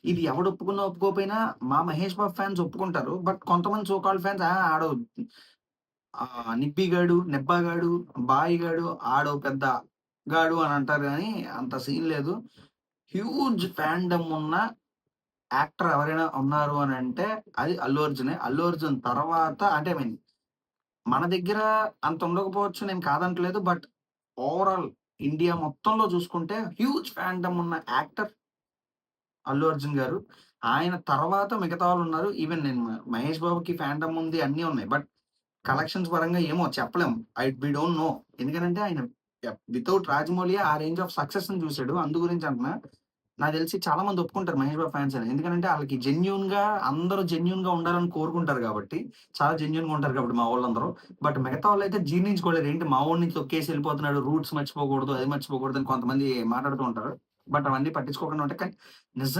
ఇది ఎవడు ఒప్పుకున్నా, ఒప్పుకోకపోయినా మా 'మహేష్ బాబు' ఫ్యాన్స్ ఒప్పుకుంటారు. బట్ కొంతమంది సో కాల్డ్ ఫ్యాన్స్ ఆడు నిబ్బిగాడు, నెబ్బాగాడు, బాయిగాడు, ఆడో పెద్ద గాడు అని అంటారు గానీ, అంత సీన్ లేదు. హ్యూజ్ ఫ్యాండమ్ ఉన్న యాక్టర్ ఎవరైనా ఉన్నారు అనంటే అది 'అల్లు అర్జునే.' 'అల్లు అర్జున్' తర్వాత అంటే ఐ మీన్ మన దగ్గర అంత ఉండకపోవచ్చు నేను కాదంటలేదు. బట్ ఓవరాల్ ఇండియా మొత్తంలో చూసుకుంటే హ్యూజ్ ఫ్యాండమ్ ఉన్న యాక్టర్ 'అల్లు అర్జున్' గారు. ఆయన తర్వాత మిగతా వాళ్ళున్నారు. ఈవెన్ నేను 'మహేష్ బాబుకి' ఫ్యాండమ్ ఉంది అన్నీ ఉన్నాయి. బట్ కలెక్షన్స్ పరంగా ఏమో చెప్పలేం. We don't know. ఎందుకనంటే ఆయన వితౌట్ 'రాజమౌళి'యే ఆ రేంజ్ ఆఫ్ సక్సెస్‌ని చూసాడు. అందు గురించి అంటున్నా. నాకు తెలిసి చాలా మంది ఒప్పుకుంటారు 'మహేష్ బాబు' ఫ్యాన్స్ అని. ఎందుకనంటే ఆళ్ళకి జెన్యూన్‌గా అందరూ జెన్యూన్‌గా ఉండాలని కోరుకుంటారు గాబట్టి, చాలా జెన్యూన్‌గా ఉంటారు కాబట్టి మా వోళ్ళందరూ. బట్ మిగతా వాళ్ళైతే జీర్ణించుకోలేరు. ఏంటి మా వోడిని తొక్కేసి ఎళ్ళిపోతున్నాడు. రూట్స్ మర్చిపోకూడదు, అది మర్చిపోకూడదు అని కొంతమంది మాట్లాడుతూ ఉంటారు. బట్ అవన్నీ పట్టించుకోకుండా ఉంటే కానీ నిజం